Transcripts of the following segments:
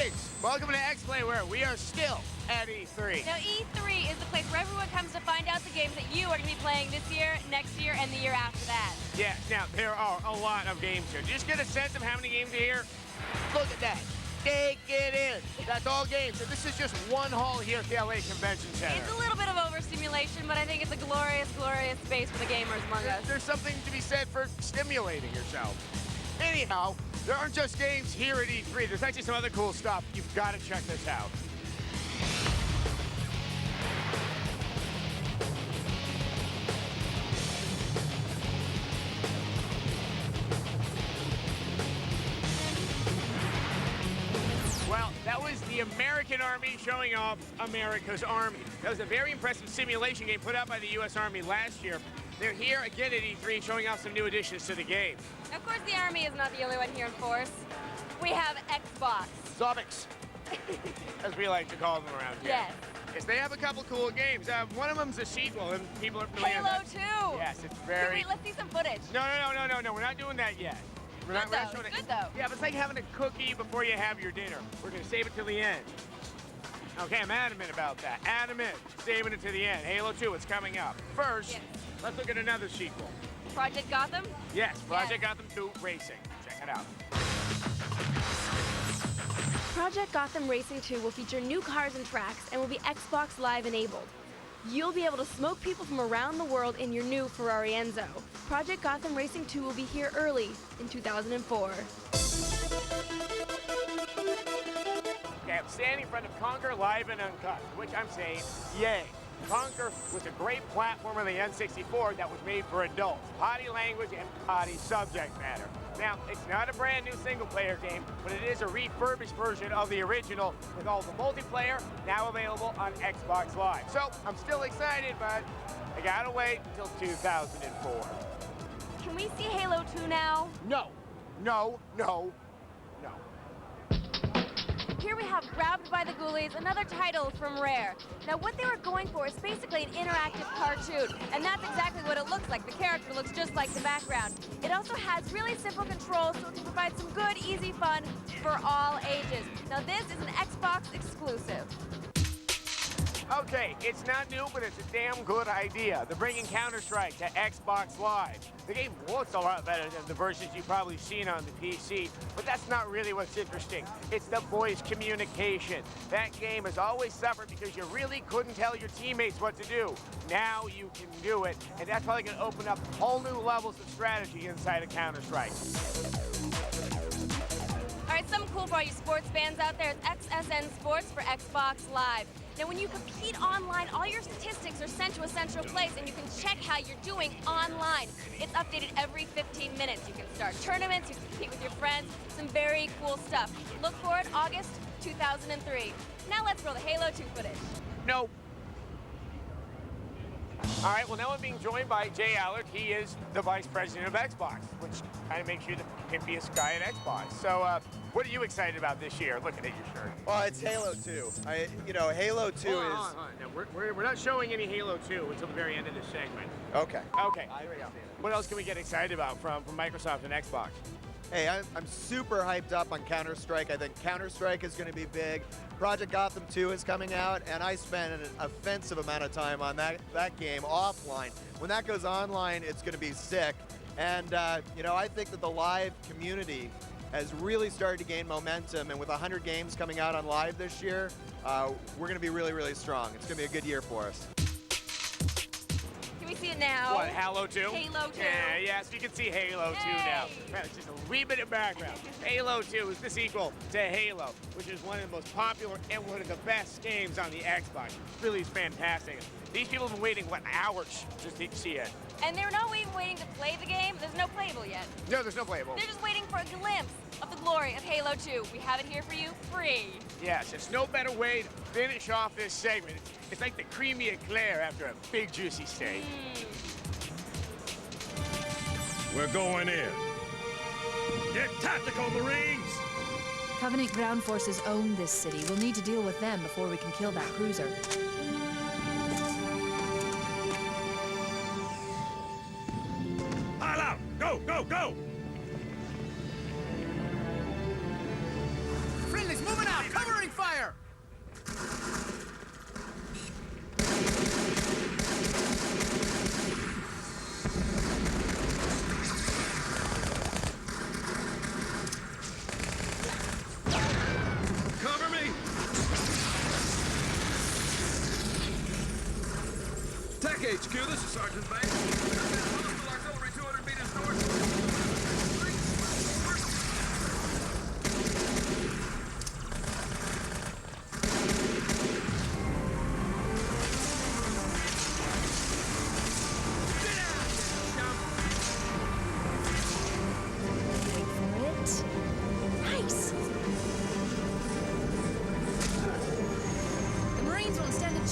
Greetings! Welcome to XPlay, where we are still at E3. Now, E3 is the place where everyone comes to find out the games that you are going to be playing this year, next year, and the year after that. Yeah, now, there are a lot of games here. Just get a sense of how many games are here. Look at that. Take it in. That's all games. And this is just one hall here at the LA Convention Center. It's a little bit of overstimulation, but I think it's a glorious, glorious space for the gamers among us. There's something to be said for stimulating yourself. Anyhow, there aren't just games here at E3. There's actually some other cool stuff. You've got to check this out. Well, that was the American Army showing off America's Army. That was a very impressive simulation game put out by the U.S. Army last year. They're here again at E3 showing off some new additions to the game. Of course, the Army is not the only one here in force. We have Xbox. Zobics, as we like to call them around here. Yes. Yes, they have a couple cool games. One of them's a sequel, and people are familiar Halo with that. 2. Yes, it's very... Wait, let's see some footage. No, we're not doing that yet. We're not showing it. It's good, though. Yeah, but it's like having a cookie before you have your dinner. We're going to save it till the end. Okay, I'm adamant about that. Adamant. Saving it to the end. Halo 2, it's coming up. First, Yes. let's look at another sequel. Project Gotham? Yes, Project Gotham 2 Racing. Check it out. Project Gotham Racing 2 will feature new cars and tracks and will be Xbox Live enabled. You'll be able to smoke people from around the world in your new Ferrari Enzo. Project Gotham Racing 2 will be here early in 2004. Okay, I'm standing in front of Conquer Live and Uncut, which I'm saying, yay. Conquer was a great platformer of the N64 that was made for adults. Potty language and potty subject matter. Now, it's not a brand new single-player game, but it is a refurbished version of the original with all the multiplayer now available on Xbox Live. So, I'm still excited, but I gotta wait until 2004. Can we see Halo 2 now? No, no, no, no. Here we have Grabbed by the Ghoulies, another title from Rare. Now, what they were going for is basically an interactive cartoon, and that's exactly what it looks like. The character looks just like the background. It also has really simple controls, so it can provide some good, easy fun for all ages. Now, this is an Xbox exclusive. Okay, it's not new, but it's a damn good idea. They're bringing Counter-Strike to Xbox Live. The game looks a lot better than the versions you've probably seen on the PC, but that's not really what's interesting. It's the voice communication. That game has always suffered because you really couldn't tell your teammates what to do. Now you can do it, and that's probably going to open up whole new levels of strategy inside of Counter-Strike. All right, something cool for all you sports fans out there is XSN Sports for Xbox Live. Now, when you compete online, all your statistics are sent to a central place, and you can check how you're doing online. It's updated every 15 minutes. You can start tournaments, you can compete with your friends, some very cool stuff. Look for it August 2003. Now let's roll the Halo 2 footage. No. All right, well, now I'm being joined by Jay Allard. He is the vice president of Xbox, which kind of makes you the pimpiest guy at Xbox. So, what are you excited about this year, looking at your shirt? Well, it's Halo 2. Halo 2 Hold on. Now, we're not showing any Halo 2 until the very end of this segment. Okay. Okay, here we go. What else can we get excited about from Microsoft and Xbox? Hey, I'm super hyped up on Counter-Strike. I think Counter-Strike is going to be big. Project Gotham 2 is coming out, and I spent an offensive amount of time on that game offline. When that goes online, it's going to be sick. And, I think that the live community has really started to gain momentum, and with 100 games coming out on live this year, we're going to be really, really strong. It's going to be a good year for us. Can we see it now? What, Halo 2? Halo 2. Yeah, yes, you can see Halo 2 now. Man, it's just a wee bit of background. Halo 2 is the sequel to Halo, which is one of the most popular and one of the best games on the Xbox. It really is fantastic. These people have been waiting, hours just to see it. And they're not even waiting to play the game. There's no playable yet. No, there's no playable. They're just waiting for a glimpse of the glory of Halo 2. We have it here for you, free. Yes, it's no better way to finish off this segment. It's like the creamy eclair after a big juicy steak. We're going in. Get tactical, Marines! Covenant ground forces own this city. We'll need to deal with them before we can kill that cruiser. Pile out! Go, go, go! Friendly's moving out! Cover Attack HQ, this is Sergeant Banks. Hostile artillery 200 meters north.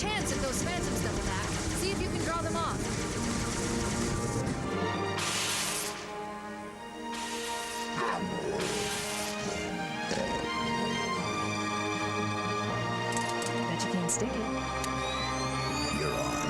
Chance if those phantoms double back. See if you can draw them off. Bet you can't stick it. You're on.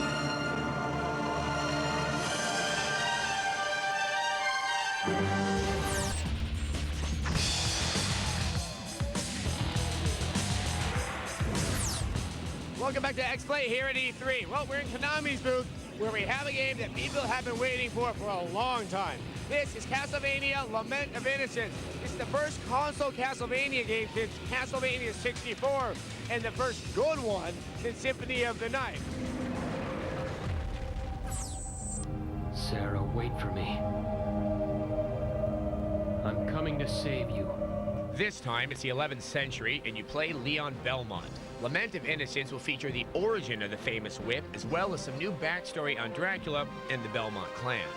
Welcome back to XPlay here at E3. Well, we're in Konami's booth, where we have a game that people have been waiting for a long time. This is Castlevania Lament of Innocence. It's the first console Castlevania game since Castlevania 64, and the first good one since Symphony of the Night. Sarah, wait for me. I'm coming to save you. This time, it's the 11th century, and you play Leon Belmont. Lament of Innocence will feature the origin of the famous whip, as well as some new backstory on Dracula and the Belmont clan.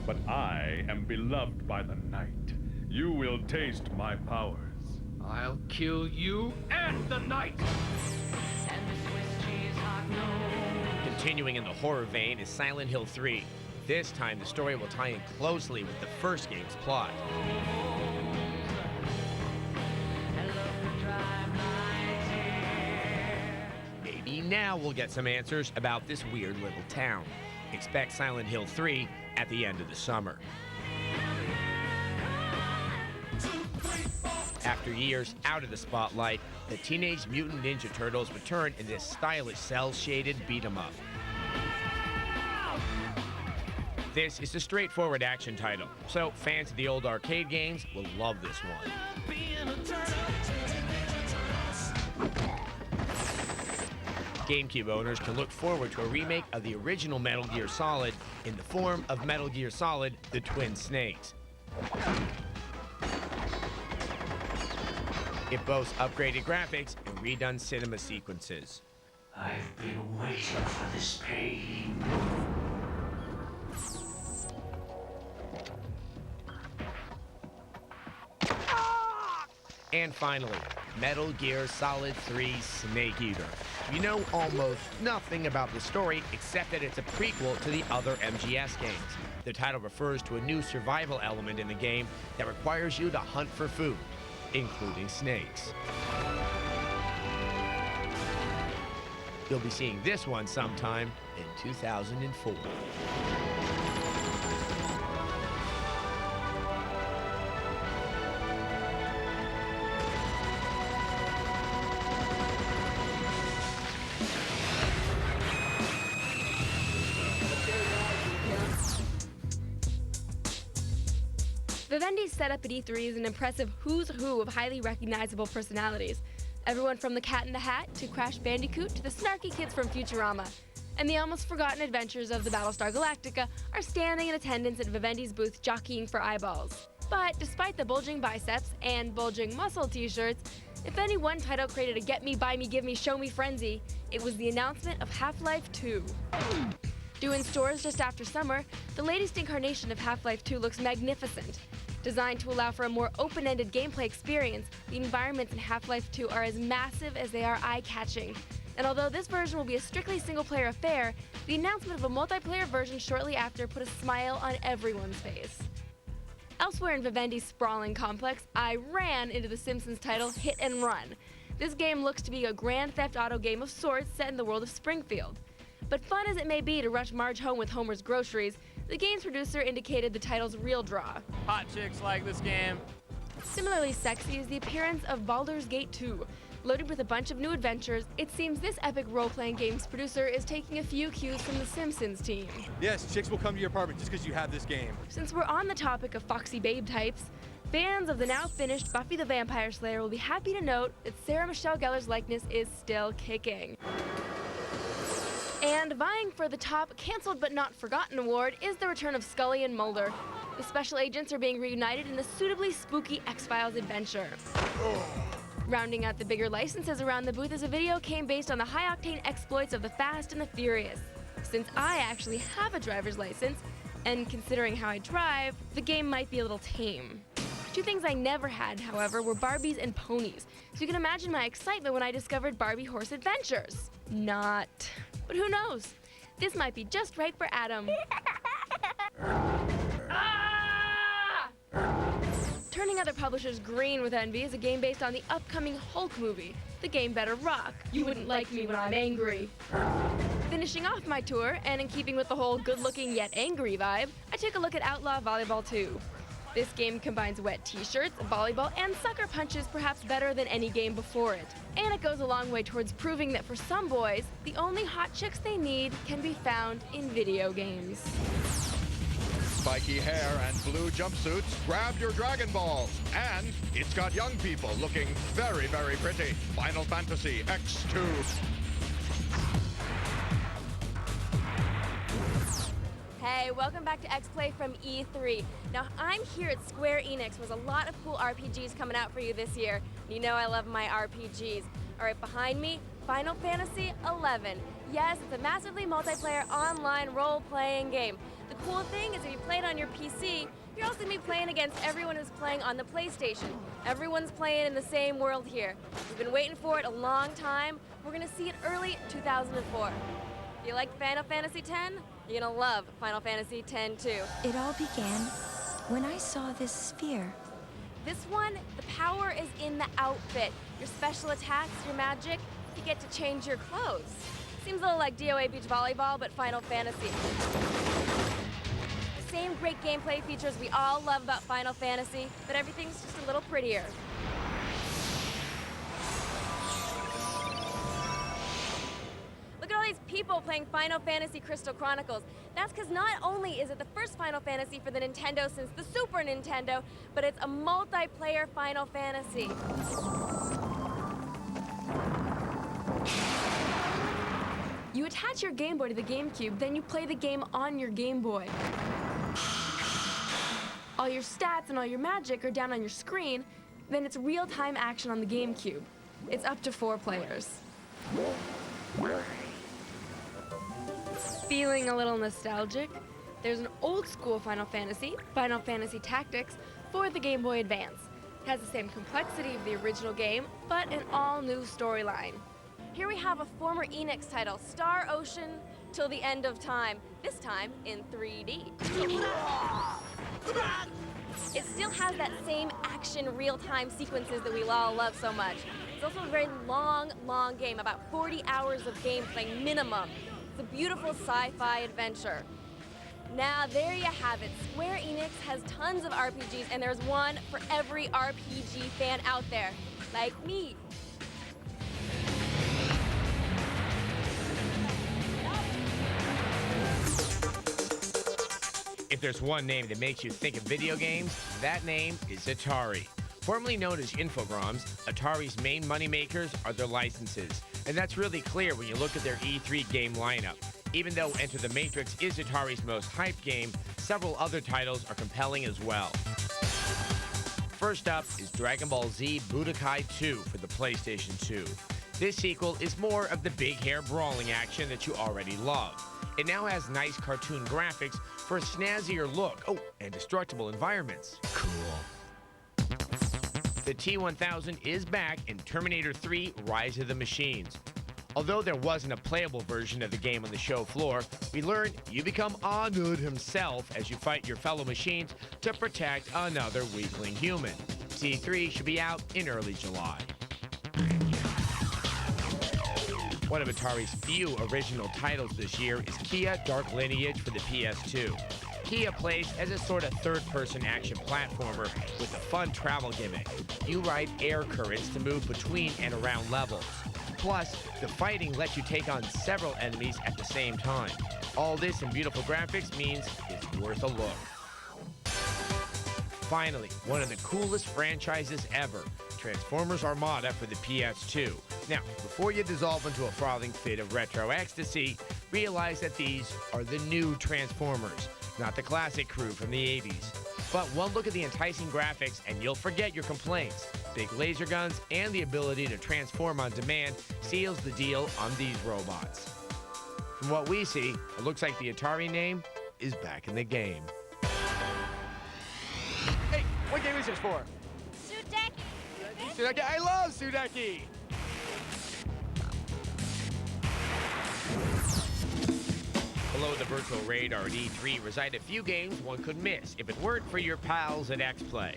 But I am beloved by the night. You will taste my powers. I'll kill you and the night! Continuing in the horror vein is Silent Hill 3. This time, the story will tie in closely with the first game's plot. Maybe now we'll get some answers about this weird little town. Expect Silent Hill 3 at the end of the summer. After years out of the spotlight, the Teenage Mutant Ninja Turtles return in this stylish cel-shaded beat-em-up. This is a straightforward action title, so fans of the old arcade games will love this one. GameCube owners can look forward to a remake of the original Metal Gear Solid in the form of Metal Gear Solid: The Twin Snakes. It boasts upgraded graphics and redone cinema sequences. I've been waiting for this pain. And finally, Metal Gear Solid 3 Snake Eater. You know almost nothing about the story except that it's a prequel to the other MGS games. The title refers to a new survival element in the game that requires you to hunt for food, including snakes. You'll be seeing this one sometime in 2004. Vivendi's setup at E3 is an impressive who's who of highly recognizable personalities. Everyone from the Cat in the Hat to Crash Bandicoot to the snarky kids from Futurama. And the almost forgotten adventures of the Battlestar Galactica are standing in attendance at Vivendi's booth jockeying for eyeballs. But despite the bulging biceps and bulging muscle t-shirts, if any one title created a get me, buy me, give me, show me frenzy, it was the announcement of Half-Life 2. Due in stores just after summer, the latest incarnation of Half-Life 2 looks magnificent. Designed to allow for a more open-ended gameplay experience, the environments in Half-Life 2 are as massive as they are eye-catching. And although this version will be a strictly single-player affair, the announcement of a multiplayer version shortly after put a smile on everyone's face. Elsewhere in Vivendi's sprawling complex, I ran into the Simpsons title Hit and Run. This game looks to be a Grand Theft Auto game of sorts set in the world of Springfield. But fun as it may be to rush Marge home with Homer's groceries, the game's producer indicated the title's real draw. Hot chicks like this game. Similarly sexy is the appearance of Baldur's Gate 2. Loaded with a bunch of new adventures, it seems this epic role-playing game's producer is taking a few cues from the Simpsons team. Yes, chicks will come to your apartment just because you have this game. Since we're on the topic of foxy babe types, fans of the now-finished Buffy the Vampire Slayer will be happy to note that Sarah Michelle Gellar's likeness is still kicking. And vying for the top canceled but not forgotten award is the return of Scully and Mulder. The special agents are being reunited in a suitably spooky X-Files adventure. Rounding out the bigger licenses around the booth is a video game based on the high-octane exploits of the Fast and the Furious. Since I actually have a driver's license, and considering how I drive, the game might be a little tame. Two things I never had, however, were Barbies and ponies, so you can imagine my excitement when I discovered Barbie Horse Adventures. Not. But who knows? This might be just right for Adam. Turning other publishers green with envy is a game based on the upcoming Hulk movie. The game better rock. You wouldn't like me when I'm angry. Finishing off my tour, and in keeping with the whole good-looking yet angry vibe, I took a look at Outlaw Volleyball 2. This game combines wet t-shirts, volleyball, and sucker punches perhaps better than any game before it. And it goes a long way towards proving that for some boys, the only hot chicks they need can be found in video games. Spiky hair and blue jumpsuits, grab your Dragon Balls. And it's got young people looking very, very pretty. Final Fantasy X2. Hey, welcome back to X-Play from E3. Now, I'm here at Square Enix. There's a lot of cool RPGs coming out for you this year. You know I love my RPGs. All right, behind me, Final Fantasy XI. Yes, it's a massively multiplayer online role-playing game. The cool thing is if you play it on your PC, you're also going to be playing against everyone who's playing on the PlayStation. Everyone's playing in the same world here. We've been waiting for it a long time. We're going to see it early 2004. If you like Final Fantasy X, you're going to love Final Fantasy X too. It all began when I saw this sphere. This one, the power is in the outfit. Your special attacks, your magic, you get to change your clothes. Seems a little like DOA Beach Volleyball, but Final Fantasy. The same great gameplay features we all love about Final Fantasy, but everything's just a little prettier. Look at all these people playing Final Fantasy Crystal Chronicles. That's because not only is it the first Final Fantasy for the Nintendo since the Super Nintendo, but it's a multiplayer Final Fantasy. You attach your Game Boy to the GameCube, then you play the game on your Game Boy. All your stats and all your magic are down on your screen, then it's real-time action on the GameCube. It's up to 4 players. Feeling a little nostalgic? There's an old-school Final Fantasy Tactics, for the Game Boy Advance. It has the same complexity of the original game, but an all-new storyline. Here we have a former Enix title, Star Ocean Till the End of Time, this time in 3D. It still has that same action, real-time sequences that we all love so much. It's also a very long game, about 40 hours of gameplay minimum. It's a beautiful sci-fi adventure. Now, there you have it. Square Enix has tons of RPGs, and there's one for every RPG fan out there, like me. If there's one name that makes you think of video games, that name is Atari. Formerly known as Infogrames, Atari's main moneymakers are their licenses. And that's really clear when you look at their E3 game lineup. Even though Enter the Matrix is Atari's most hyped game, several other titles are compelling as well. First up is Dragon Ball Z Budokai 2 for the PlayStation 2. This sequel is more of the big hair brawling action that you already love. It now has nice cartoon graphics for a snazzier look, and destructible environments. Cool. The T-1000 is back in Terminator 3 Rise of the Machines. Although there wasn't a playable version of the game on the show floor, we learned you become Arnold himself as you fight your fellow machines to protect another weakling human. T3 should be out in early July. One of Atari's few original titles this year is Kia Dark Lineage for the PS2. Kia plays as a sort of third-person action platformer with a fun travel gimmick. You ride air currents to move between and around levels. Plus, the fighting lets you take on several enemies at the same time. All this in beautiful graphics means it's worth a look. Finally, one of the coolest franchises ever, Transformers Armada for the PS2. Now, before you dissolve into a frothing fit of retro ecstasy, realize that these are the new Transformers, not the classic crew from the 80s. But one look at the enticing graphics and you'll forget your complaints. Big laser guns and the ability to transform on demand seals the deal on these robots. From what we see, it looks like the Atari name is back in the game. Hey, what game is this for? Sudeki. Sudeki, I love Sudeki! Below the virtual radar at E3 reside a few games one could miss if it weren't for your pals at XPlay.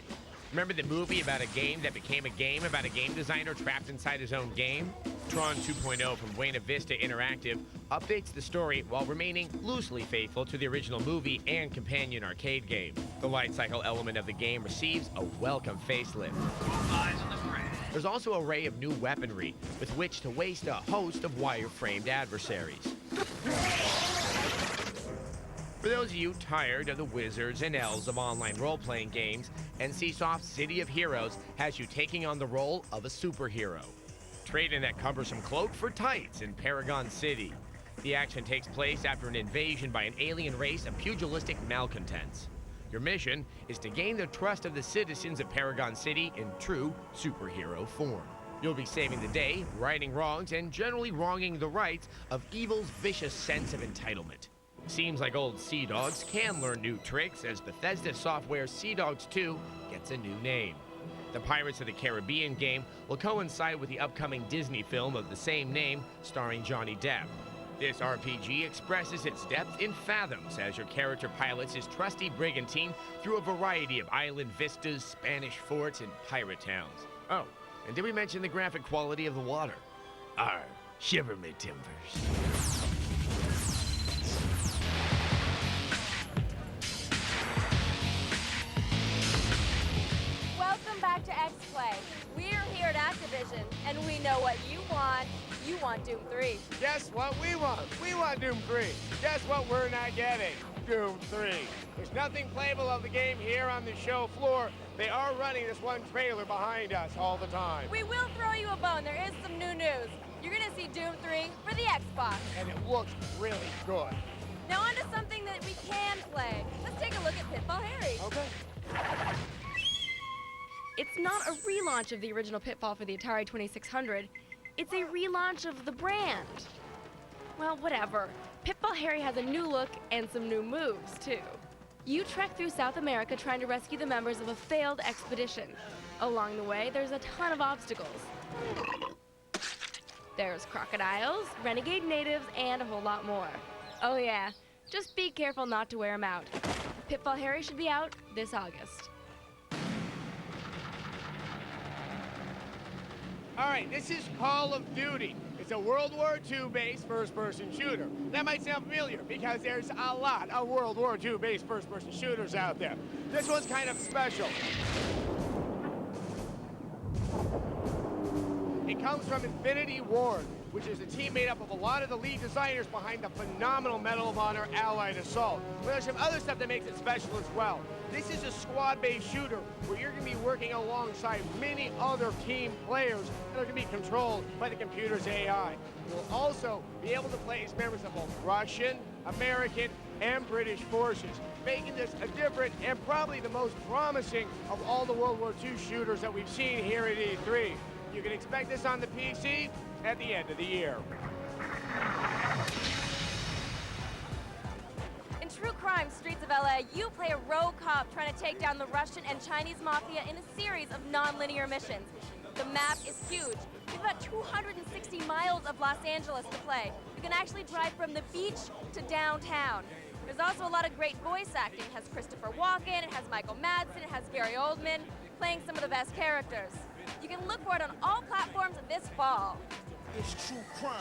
Remember the movie about a game that became a game about a game designer trapped inside his own game? Tron 2.0 from Buena Vista Interactive updates the story while remaining loosely faithful to the original movie and companion arcade game. The light cycle element of the game receives a welcome facelift. Eyes on the prize. There's also an array of new weaponry with which to waste a host of wireframed adversaries. For those of you tired of the wizards and elves of online role-playing games, NCSoft's City of Heroes has you taking on the role of a superhero. Trade in that cumbersome cloak for tights in Paragon City. The action takes place after an invasion by an alien race of pugilistic malcontents. Your mission is to gain the trust of the citizens of Paragon City in true superhero form. You'll be saving the day, righting wrongs, and generally wronging the rights of evil's vicious sense of entitlement. Seems like old Sea Dogs can learn new tricks as Bethesda Software's Sea Dogs 2 gets a new name. The Pirates of the Caribbean game will coincide with the upcoming Disney film of the same name starring Johnny Depp. This RPG expresses its depth in fathoms as your character pilots his trusty brigantine through a variety of island vistas, Spanish forts, and pirate towns. Oh, and did we mention the graphic quality of the water? Arr, shiver me timbers. Back to XPlay. We're here at Activision, and we know what you want. You want Doom 3. Guess what we want? We want Doom 3. Guess what we're not getting? Doom 3. There's nothing playable of the game here on the show floor. They are running this one trailer behind us all the time. We will throw you a bone. There is some new news. You're going to see Doom 3 for the Xbox. And it looks really good. Now on to something that we can play. Let's take a look at Pitfall Harry. Okay. It's not a relaunch of the original Pitfall for the Atari 2600. It's a relaunch of the brand. Well, whatever. Pitfall Harry has a new look and some new moves, too. You trek through South America trying to rescue the members of a failed expedition. Along the way, there's a ton of obstacles. There's crocodiles, renegade natives, and a whole lot more. Oh yeah, just be careful not to wear them out. Pitfall Harry should be out this August. All right, this is Call of Duty. It's a World War II-based first-person shooter. That might sound familiar because there's a lot of World War II-based first-person shooters out there. This one's kind of special. It comes from Infinity Ward, which is a team made up of a lot of the lead designers behind the phenomenal Medal of Honor Allied Assault. But there's some other stuff that makes it special as well. This is a squad-based shooter where you're going to be working alongside many other team players that are going to be controlled by the computer's AI. You'll also be able to play as members of both Russian, American, and British forces, making this a different and probably the most promising of all the World War II shooters that we've seen here at E3. You can expect this on the PC at the end of the year. In True Crime Streets of LA, you play a rogue cop trying to take down the Russian and Chinese mafia in a series of non-linear missions. The map is huge. You've got 260 miles of Los Angeles to play. You can actually drive from the beach to downtown. There's also a lot of great voice acting. It has Christopher Walken, it has Michael Madsen, it has Gary Oldman, playing some of the best characters. You can look for it on all platforms this fall. It's True Crime.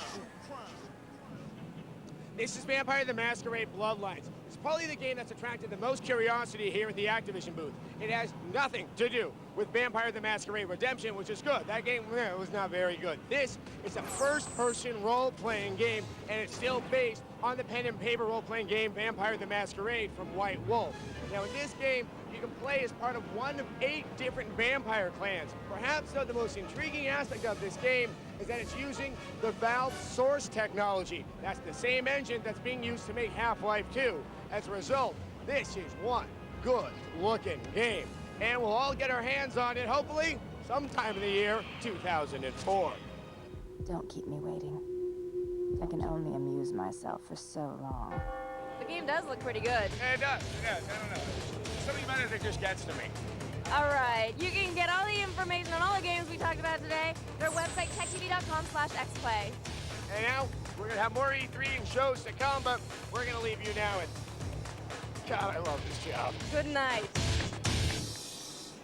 This is Vampire the Masquerade Bloodlines. It's probably the game that's attracted the most curiosity here at the Activision booth. It has nothing to do with Vampire the Masquerade Redemption, which is good. That game was not very good. This is a first-person role-playing game, and it's still based on the pen and paper role-playing game Vampire the Masquerade from White Wolf. Now, in this game, you can play as part of one of 8 different vampire clans. Perhaps, though, the most intriguing aspect of this game is that it's using the Valve Source technology. That's the same engine that's being used to make Half-Life 2. As a result, this is one good-looking game. And we'll all get our hands on it, hopefully, sometime in the year 2004. Don't keep me waiting. I can only amuse myself for so long. The game does look pretty good. It does. I don't know. Something about it that just gets to me. All right, you can get all the information on all the games we talked about today at our website, techtv.com/xplay. And now, we're going to have more E3 and shows to come, but we're going to leave you now. And God, I love this job. Good night.